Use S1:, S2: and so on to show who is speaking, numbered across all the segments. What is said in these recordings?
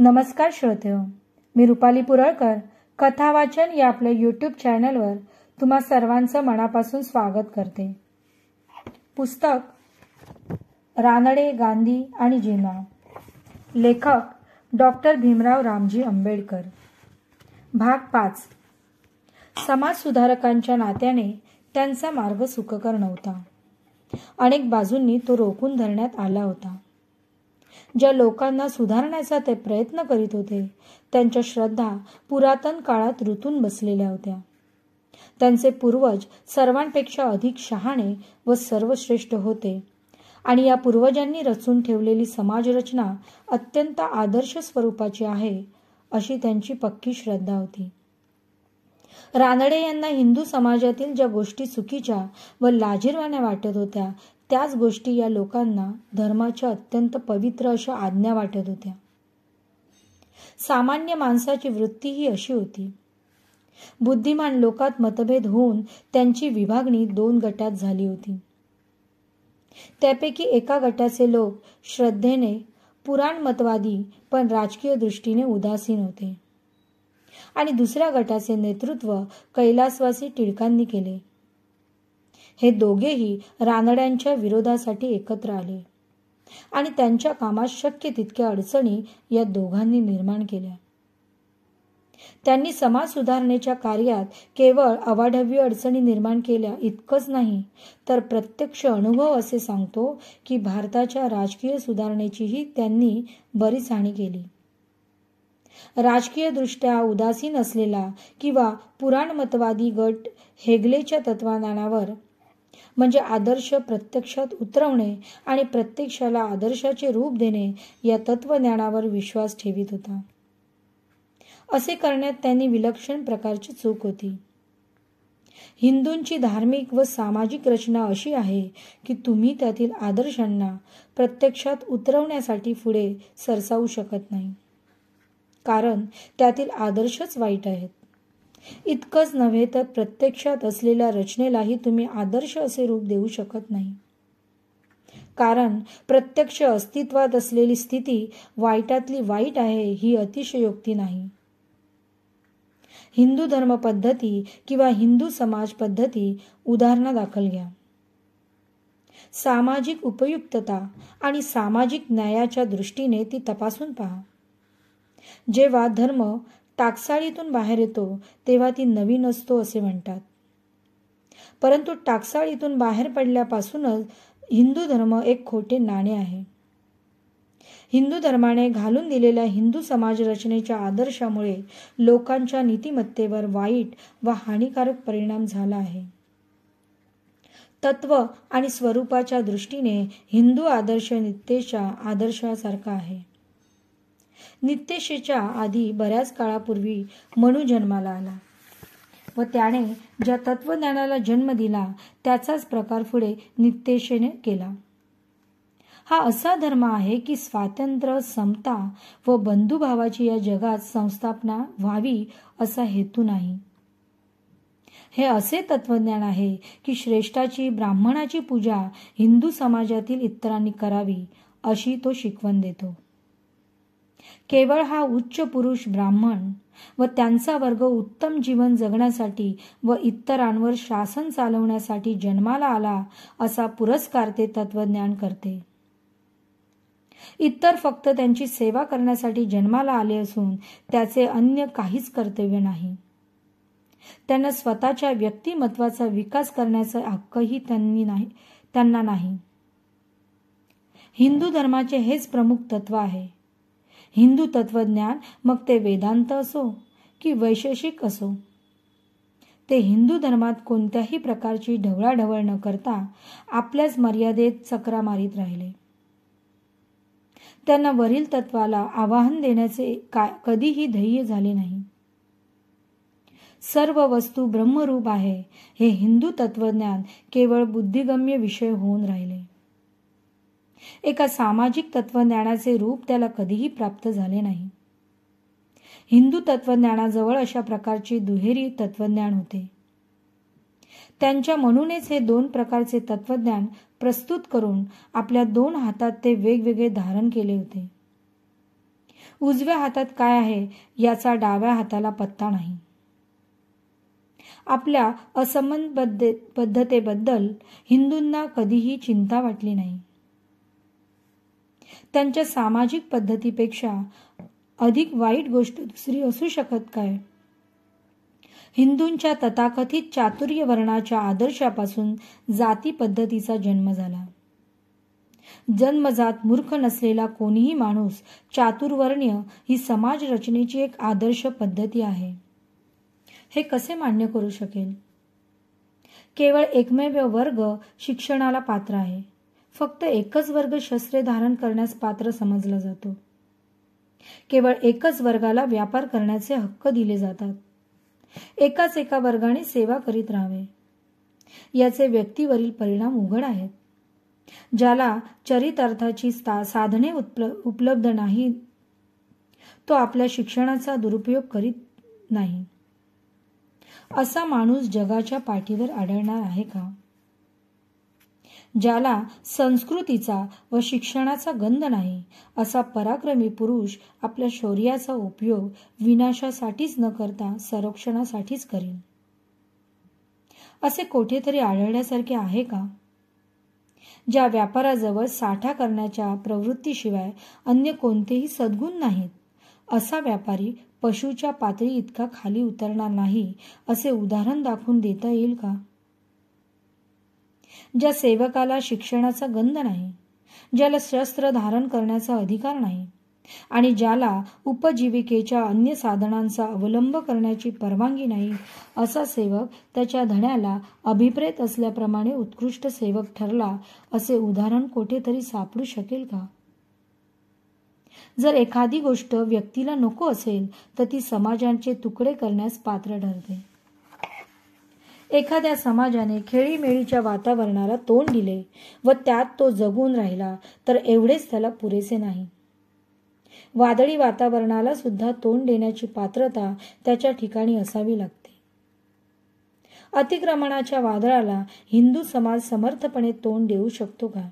S1: नमस्कार श्रोतेहो, मी रुपाली पुरळकर कथा वाचन या आपल्या यूट्यूब चॅनलवर तुम्हा सर्वांचं मनापासून स्वागत करते. पुस्तक रानडे, गांधी आणि जीवना. लेखक डॉक्टर भीमराव रामजी आंबेडकर. भाग 5. समाज सुधारकांच्या नात्याने त्यांचा मार्ग सुखकर नव्हता. अनेक बाजूंनी तो रोखून धरण्यात आला होता. ज्या लोकांना सुधारण्याचा ते प्रयत्न करीत होते त्यांच्या श्रद्धा पुरातन काळात रुतून बसलेल्या होत्या. त्यांचे पूर्वज सर्वांपेक्षा अधिक शहाणे व सर्वश्रेष्ठ होते आणि या पूर्वजांनी रचून ठेवलेली समाजरचना अत्यंत आदर्श स्वरूपाची आहे अशी त्यांची पक्की श्रद्धा होती. रानडे यांना हिंदू समाजातील ज्या गोष्टी चुकीच्या व लाजिरवाण्या वाटत होत्या त्याच गोष्टी या लोकांना धर्माच्या अत्यंत पवित्र अशा आज्ञा वाटत होत्या. सामान्य माणसाची वृत्ती ही अशी होती. बुद्धिमान लोकात मतभेद होऊन त्यांची विभागणी 2 गटात झाली होती. त्यापैकी एका गटाचे लोक श्रद्धेने पुराणमतवादी पण राजकीय दृष्टीने उदासीन होते आणि दुसऱ्या गटाचे नेतृत्व कैलासवासी टिळकांनी केले. हे दोघेही रानड्यांच्या विरोधासाठी एकत्र आले आणि त्यांच्या कामात शक्य तितक्या अडचणी या दोघांनी निर्माण केल्या. त्यांनी समाज सुधारणेच्या कार्यात केवळ अवाढव्य अडचणी निर्माण केल्या इतकंच नाही तर प्रत्यक्ष अनुभव असे सांगतो की भारताच्या राजकीय सुधारणेचीही त्यांनी बरीच हानी केली. राजकीय दृष्ट्या उदासीन असलेला किंवा पुराणमतवादी गट हेगलेच्या तत्वज्ञानावर म्हणजे आदर्श प्रत्यक्षात उतरवणे आणि प्रत्यक्षाला आदर्शाचे रूप देणे या तत्वज्ञानावर विश्वास ठेवित होता. असे करण्यात त्यांनी विलक्षण प्रकारची चूक होती. हिंदूंची धार्मिक व सामाजिक रचना अशी आहे की तुम्ही त्यातील आदर्शांना प्रत्यक्षात उतरवण्यासाठी पुढे सरसावू शकत नाही, कारण त्यातील आदर्शच वाईट आहेत. इतकंच नव्हे तर प्रत्यक्षात असलेल्या रचनेलाही तुम्ही आदर्श असे रूप देऊ शकत नाही, कारण प्रत्यक्ष अस्तित्वात असलेली स्थिती वाईटातली वाईट आहे ही अतिशयोक्ती नाही. हिंदू धर्म पद्धती किंवा हिंदू समाज पद्धती उदाहरणादाखल घ्या. सामाजिक उपयुक्तता आणि सामाजिक न्यायाच्या दृष्टीने ती तपासून पहा. जेव्हा धर्म टाकसाळीतून बाहेर येतो तेव्हा ती नवीन असतो असे म्हणतात, परंतु टाकसाळीतून बाहेर पडल्यापासूनच हिंदू धर्म एक खोटे नाणे आहे. हिंदू धर्माने घालून दिलेल्या हिंदू समाज रचनेच्या आदर्शामुळे लोकांच्या नीतिमत्तेवर वाईट व हानिकारक परिणाम झाला आहे. तत्व आणि स्वरूपाच्या दृष्टीने हिंदू आदर्श नित्येच्या आदर्शासारखा आहे. नित्येशेच्या आधी बऱ्याच काळापूर्वी मनू जन्माला आला व त्याने ज्या तत्वज्ञानाला जन्म दिला त्याचाच प्रकार पुढे नित्येशेने केला. हा असा धर्म आहे की स्वातंत्र्य, समता व बंधुभावाची या जगात संस्थापना व्हावी असा हेतू नाही. हे असे तत्वज्ञान आहे की श्रेष्ठाची, ब्राह्मणाची पूजा हिंदू समाजातील इतरांनी करावी अशी तो शिकवण देतो. केवळ हा उच्च पुरुष ब्राह्मण व त्यांचा वर्ग उत्तम जीवन जगण्यासाठी व इतरांवर शासन चालवण्यासाठी जन्माला आला असा पुरस्कार ते तत्वज्ञान करते. इतर फक्त त्यांची सेवा करण्यासाठी जन्माला आले असून त्याचे अन्य काहीच कर्तव्य नाही. त्यांना स्वतःच्या व्यक्तिमत्वाचा विकास करण्याचा हक्कही त्यांना नाही. हिंदू धर्माचे हेच प्रमुख तत्व आहे. हिंदू तत्वज्ञान मग ते वेदांत असो की वैशेषिक असो, ते हिंदू धर्मात कोणत्याही प्रकारची ढवळाढवळ न करता आपल्याच मर्यादेत चकरा मारीत राहिले. त्यांना वरील तत्वाला आवाहन देण्याचे कधीही ध्येय झाले नाही. सर्व वस्तू ब्रह्मरूप आहे हे हिंदू तत्वज्ञान केवळ बुद्धिगम्य विषय होऊन राहिले. एका सामाजिक तत्वज्ञानाचे रूप त्याला कधीही प्राप्त झाले नाही. हिंदू तत्वज्ञानाजवळ अशा प्रकारची दुहेरी तत्वज्ञान होते. त्यांच्या म्हणूनच हे 2 प्रकारचे तत्वज्ञान प्रस्तुत करून आपल्या 2 हातात ते वेगवेगळे धारण केले होते. उजव्या हातात काय आहे याचा डाव्या हाताला पत्ता नाही. आपल्या असमंजसतेबद्दल हिंदूंना कधीही चिंता वाटली नाही. त्यांच्या सामाजिक पद्धतीपेक्षा अधिक वाईट गोष्ट दुसरी असू शकत काय? हिंदूंच्या तथाकथित चातुर्य वर्णाच्या आदर्शापासून जाती पद्धतीचा जन्म झाला. जन्मजात मूर्ख नसलेला कोणीही माणूस चातुर्वर्ण्य ही समाज रचनेची एक आदर्श पद्धती आहे. हे कसे मान्य करू शकेल? केवळ एकमेव वर्ग शिक्षणाला पात्र आहे. फक्त एकच वर्ग शस्त्रे धारण करण्यास पात्र समजला जातो. केवळ एकच वर्गाला व्यापार करण्याचे हक्क दिले जातात. एका वर्गाने सेवा करीत राहावे. याचे व्यक्तीवरील परिणाम उघड आहेत. ज्याला चरितार्थाची साधने उपलब्ध नाही तो आपल्या शिक्षणाचा दुरुपयोग करीत नाही. असा माणूस जगाच्या पाठीवर आढळणार आहे का? ज्याला संस्कृतीचा व शिक्षणाचा गंध नाही असा पराक्रमी पुरुष आपल्या शौर्याचा उपयोग विनाशासाठीच न करता संरक्षणासाठीच करेल. असे कोठेतरी आढळण्यासारखे आहे का? ज्या व्यापाराजवळ साठा करण्याच्या प्रवृत्तीशिवाय अन्य कोणतेही सद्गुण नाहीत असा व्यापारी पशुच्या पातळी इतका खाली उतरणार नाही असे उदाहरण दाखवून देता येईल का? ज्या सेवकाला शिक्षणाचा गंध नाही, ज्याला शस्त्र धारण करण्याचा अधिकार नाही आणि ज्याला उपजीविकेच्या अन्य साधनांचा अवलंब करण्याची परवानगी नाही असा सेवक त्याच्या धड्याला अभिप्रेत असल्याप्रमाणे उत्कृष्ट सेवक ठरला असे उदाहरण कोठेतरी सापडू शकेल का? जर एखादी गोष्ट व्यक्तीला नको असेल तर ती समाजाचे तुकडे करण्यास पात्र ठरते. एखाद्या समाजाने खेळीमेळीच्या वातावरणाला तोंड दिले व त्यात तो जगून राहिला तर एवढेच त्याला पुरेसे नाही. वादळी वातावरणाला सुद्धा तोंड देण्याची पात्रता त्याच्या ठिकाणी असावी लागते. अतिक्रमणाच्या वादळाला हिंदू समाज समर्थपणे तोंड देऊ शकतो का?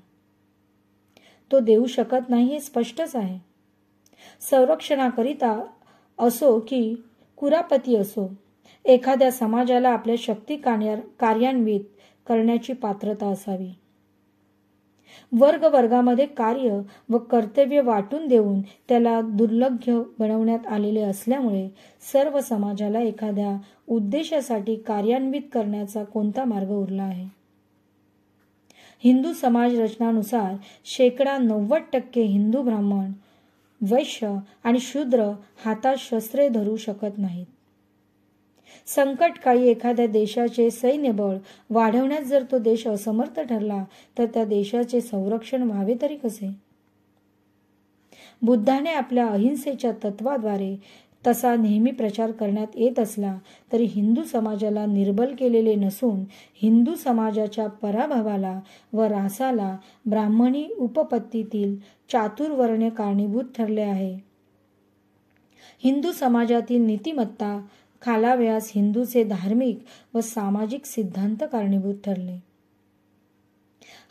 S1: तो देऊ शकत नाही हे स्पष्टच आहे. संरक्षणाकरिता असो की कुरापती असो, एखाद्या समाजाला आपल्या शक्ती कार्यान्वित करण्याची पात्रता असावी. वर्गामध्ये कार्य व कर्तव्य वाटून देऊन त्याला दुर्लभ्य बनवण्यात आलेले असल्यामुळे सर्व समाजाला एखाद्या उद्देशासाठी कार्यान्वित करण्याचा कोणता मार्ग उरला आहे? हिंदू समाज रचनानुसार 90% हिंदू ब्राह्मण, वैश्य आणि शूद्र हातात शस्त्रे धरू शकत नाहीत. संकटकाळी एखाद्या देशाचे सैन्यबळ वाढवण्यात जर तो देश असमर्थ ठरला तर त्या देशाचे संरक्षण व्हावे तरी कसे? बुद्धाने आपल्या अहिंसेच्या तत्वाद्वारे तसा नेहमी प्रचार करण्यात येत असला तरी हिंदू समाजाला निर्बल केलेले नसून हिंदू समाजाच्या पराभवाला व ऱ्हासाला ब्राह्मणी उपपत्तीतील चातुर्वर्ण्य कारणीभूत ठरले आहे. हिंदू समाजातील नीतिमत्ता खालावयास हिंदूचे धार्मिक व सामाजिक सिद्धांत कारणीभूत ठरले.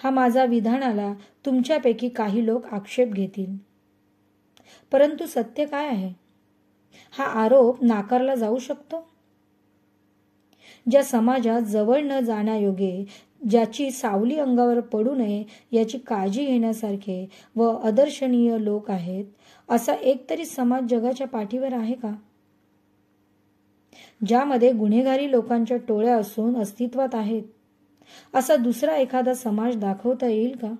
S1: हा माझा विधानाला तुमच्यापैकी काही लोक आक्षेप घेतील, परंतु सत्य काय आहे? हा आरोप नाकारला जाऊ शकतो? ज्या समाजात जवळ न जाण्यायोगे, ज्याची सावली अंगावर पडू नये याची काळजी घेण्यासारखे व आदर्शनीय लोक आहेत, असा एकतरी समाज जगाच्या पाठीवर आहे का? ज्यामध्ये गुन्हेगारी लोकांच्या टोळ्या असून अस्तित्वात आहेत, असा दुसरा एखादा समाज दाखवता येईल का?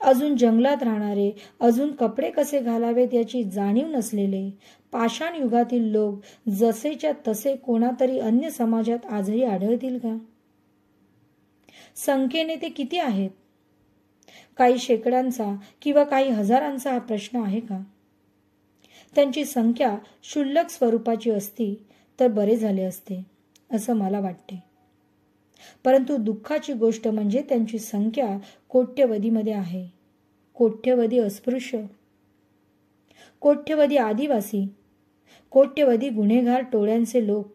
S1: अजून जंगलात राहणारे, अजून कपडे कसे घालावेत याची जाणीव नसलेले पाषाण युगातील लोक जसेच्या तसे कोणातरी अन्य समाजात आजही आढळतील का? संख्येने ते किती आहेत? काही शेकड्यांचा किंवा काही हजारांचा हा प्रश्न आहे का? त्यांची संख्या क्षुल्लक स्वरूपाची असती तर बरे झाले असते असं मला वाटते. परंतु दुःखाची गोष्ट म्हणजे त्यांची संख्या कोट्यवधीमध्ये आहे. कोट्यवधी अस्पृश्य, कोट्यवधी आदिवासी, कोट्यवधी गुन्हेगार टोळ्यांचे लोक.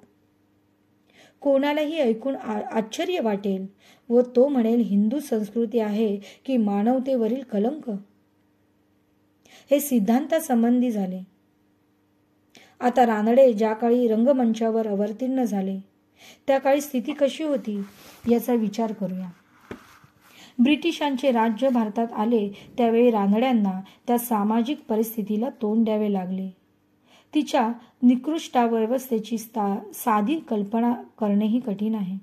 S1: कोणालाही ऐकून आश्चर्य वाटेल व तो म्हणेल हिंदू संस्कृती आहे की मानवतेवरील कलंक. हे सिद्धांतासंबंधी झाले. आता रानडे ज्या काळी रंगमंचावर अवतीर्ण झाले त्या काळी स्थिती कशी होती याचा विचार करूया. ब्रिटिशांचे राज्य भारतात आले त्यावेळी रानड्यांना त्या सामाजिक परिस्थितीला तोंड द्यावे लागले. तिच्या निकृष्टावस्थेची साधी कल्पना करणेही कठीण आहे.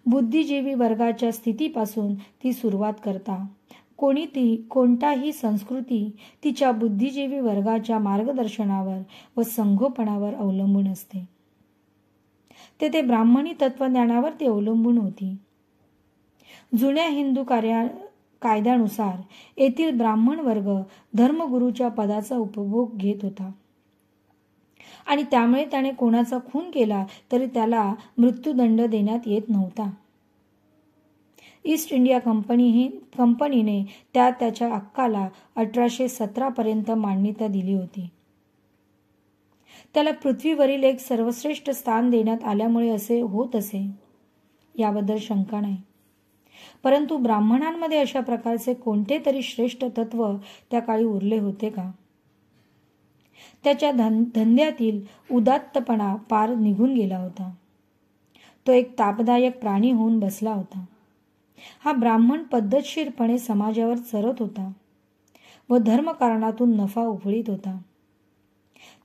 S1: बुद्धिजीवी वर्गाच्या स्थितीपासून ती सुरुवात करता कोणताही संस्कृती तिच्या बुद्धिजीवी वर्गाच्या मार्गदर्शनावर व संगोपनावर अवलंबून असते. तेथे ब्राह्मणी तत्वज्ञानावर ती अवलंबून होती. जुन्या हिंदू कायद्यानुसार येथील ब्राह्मण वर्ग धर्मगुरूच्या पदाचा उपभोग घेत होता आणि त्यामुळे त्याने कोणाचा खून केला तरी त्याला मृत्यूदंड देण्यात येत नव्हता. ईस्ट इंडिया कंपनीने त्याच्या हक्काला 1817 पर्यंत मान्यता दिली होती. त्याला पृथ्वीवरील एक सर्वश्रेष्ठ स्थान देण्यात आल्यामुळे असे होत असे याबद्दल शंका नाही. परंतु ब्राह्मणांमध्ये अशा प्रकारचे कोणते तरी श्रेष्ठ तत्व त्या काळी उरले होते का? त्याच्या धंद्यातील उदात्तपणा पार निघून गेला होता. तो एक तापदायक प्राणी होऊन बसला होता. हा ब्राह्मण पद्धतशीरपणे समाजावर चरत होता व धर्मकारणातून नफा उफळीत होता.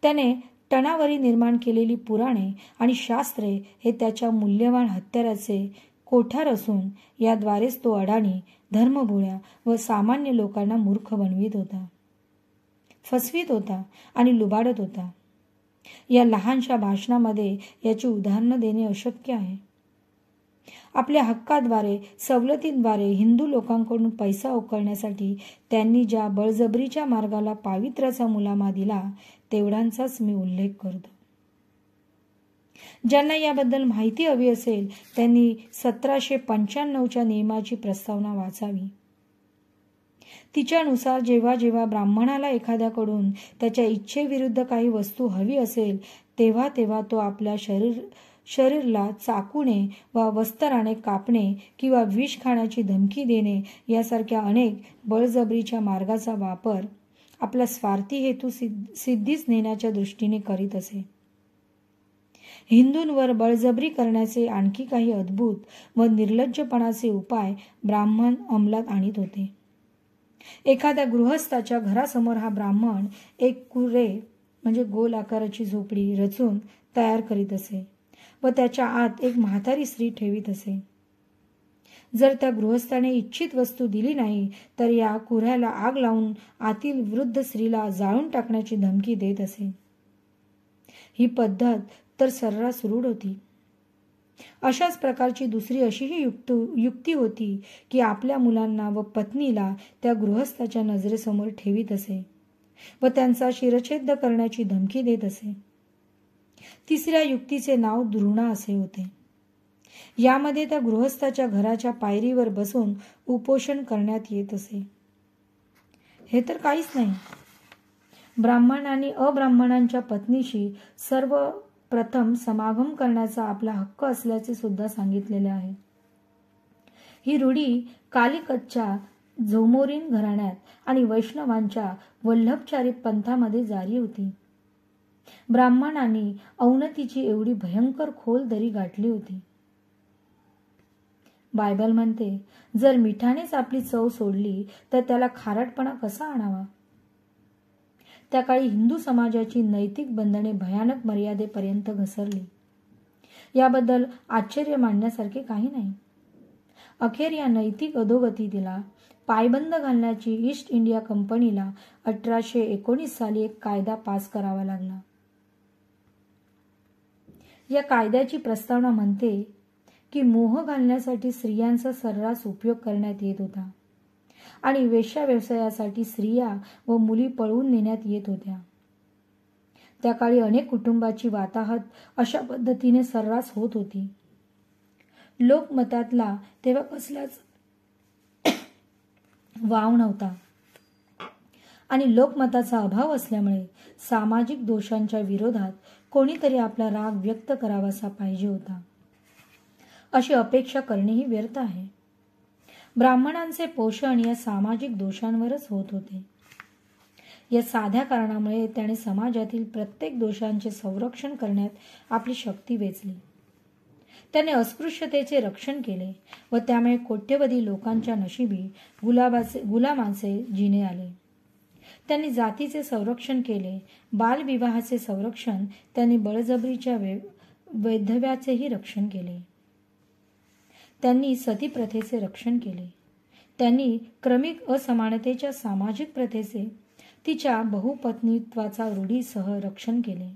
S1: त्याने टणावरी निर्माण केलेली पुराणे आणि शास्त्रे हे त्याच्या मूल्यवान हत्याराचे कोठार असून याद्वारेच तो अडाणी, धर्मभोळ्या व सामान्य लोकांना मूर्ख बनवित होता, फसवीत होता आणि लुबाडत होता. या लहानशा भाषणामध्ये याची उदाहरणं देणे अशक्य आहे. आपल्या हक्काद्वारे, सवलतींद्वारे हिंदू लोकांकडून पैसा उकळण्यासाठी त्यांनी ज्या बळजबरीच्या मार्गाला पावित्र्याचा मुलामा दिला तेवढ्यांचाच मी उल्लेख करतो. ज्यांना याबद्दल माहिती हवी असेल त्यांनी 1795च्या नियमाची प्रस्तावना वाचावी. तिच्यानुसार जेव्हा जेव्हा ब्राह्मणाला एखाद्याकडून त्याच्या इच्छेविरुद्ध काही वस्तू हवी असेल तेव्हा तेव्हा तो आपल्या शरीराला चाकूने वा वस्त्राने कापणे किंवा विष खाण्याची धमकी देणे यासारख्या अनेक बळजबरीच्या मार्गाचा वापर आपला स्वार्थी हेतू सिद्धीस नेण्याच्या दृष्टीने करीत असे. हिंदूंवर बळजबरी करण्याचे आणखी काही अद्भुत व निर्लज्जपणाचे उपाय ब्राह्मण अंमलात आणीत होते. एखाद्या गृहस्थाच्या घरासमोर हा ब्राह्मण एक कुरे म्हणजे गोल आकाराची झोपडी रचून तयार करीत असे व त्याच्या आत एक म्हातारी स्त्री ठेवीत असे. जर त्या गृहस्थाने इच्छित वस्तू दिली नाही तर या कुऱ्याला आग लावून आतील वृद्ध स्त्रीला जाळून टाकण्याची धमकी देत असे. ही पद्धत तर सर्रास रूढ होती. अशाच प्रकारची दुसरी अशीही युक्ती होती की आपल्या मुलांना व पत्नीला त्या गृहस्थाच्या नजरेसमोर ठेवीत असे व त्यांचा शिरच्छेद करण्याची धमकी देत असे. तिसऱ्या युक्तीचे नाव द्रुणा असे होते. यामध्ये त्या गृहस्थाच्या घराच्या पायरीवर बसून उपोषण करण्यात येत असे. हे तर काहीच नाही. ब्राह्मण आणि अब्राह्मणांच्या पत्नीशी सर्वप्रथम समागम करण्याचा आपला हक्क असल्याचे सुद्धा सांगितलेले आहे. ही रूढी कालिकतच्या झोमोरीन घराण्यात आणि वैष्णवांच्या वल्लभचारी पंथामध्ये जारी होती. ब्राह्मणांनी अवनतीची एवढी भयंकर खोल दरी गाठली होती. बायबल म्हणते, जर मिठानेच आपली चव सोडली तर त्याला खारटपणा कसा आणावा. त्या काळी हिंदू समाजाची नैतिक बंधने भयानक मर्यादेपर्यंत घसरली. याबद्दल आश्चर्य मानण्यासारखे काही नाही. अखेर या नैतिक अधोगतीला पायबंद घालण्याची ईस्ट इंडिया कंपनीला 1819 साली एक कायदा पास करावा लागला. या कायद्याची प्रस्तावना म्हणते की मोह घालण्यासाठी स्त्रियांचा सर्रास उपयोग करण्यात येत होता आणि वेश्या व्यवसायासाठी स्त्रिया व मुली पळवून नेण्यात येत होत्या. त्या काळी अनेक कुटुंबाची वाताहत अशा पद्धतीने सर्रास होत होती. लोकमतातला तेव्हा कसलाच वाव नव्हता आणि लोकमताचा अभाव असल्यामुळे सामाजिक दोषांच्या विरोधात कोणीतरी आपला राग व्यक्त करावासा पाहिजे होता अशी अपेक्षा करणेही व्यर्थ आहे. ब्राह्मणांचे पोषण या सामाजिक दोषांवरच होत होते. या साध्या कारणामुळे त्याने समाजातील प्रत्येक दोषांचे संरक्षण करण्यात आपली शक्ती वेचली. त्याने अस्पृश्यतेचे रक्षण केले व त्यामुळे कोट्यवधी लोकांच्या नशिबी गुलामाचे जिणे आले. त्यांनी जातीचे संरक्षण केले. बालविवाहाचे संरक्षण, त्यांनी बळजबरीच्या वैधव्याचेही रक्षण केले. त्यांनी सतीप्रथेचे रक्षण केले. त्यांनी क्रमिक असमानतेच्या सामाजिक प्रथेचे, तिच्या बहुपत्नीत्वाचा रूढीसह रक्षण केले.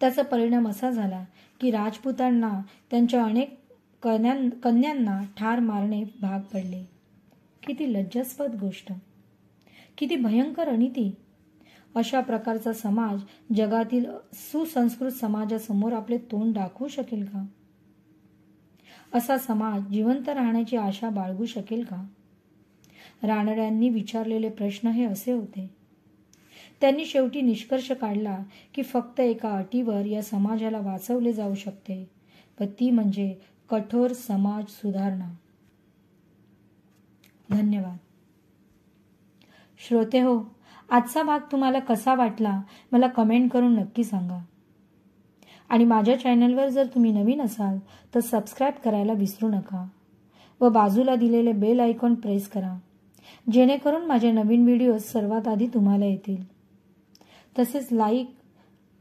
S1: त्याचा परिणाम असा झाला की राजपुतांना त्यांच्या अनेक कन्यांना ठार मारणे भाग पडले. किती लज्जास्पद गोष्ट, किती भयंकर अनिती. अशा प्रकारचा समाज जगातील सुसंस्कृत समाजासमोर आपले तोंड दाखवू शकेल का? असा समाज जिवंत राहण्याची आशा बाळगू शकेल का? रानड्यांनी विचारलेले प्रश्न हे असे होते. त्यांनी शेवटी निष्कर्ष काढला की फक्त एका अटीवर या समाजाला वाचवले जाऊ शकते व ती म्हणजे कठोर समाज सुधारणा. धन्यवाद. श्रोतेहो, आजचा भाग तुम्हाला कसा वाटला मला कमेंट करून नक्की सांगा. आणि माझ्या चॅनलवर जर तुम्ही नवीन असाल तर सबस्क्राईब करायला विसरू नका व बाजूला दिलेले बेल आयकॉन प्रेस करा, जेणेकरून माझे नवीन व्हिडिओ सर्वात आधी तुम्हाला येतील. तसेच लाईक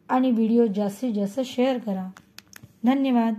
S1: आणि व्हिडिओ जास्तीत जास्त शेअर करा. धन्यवाद.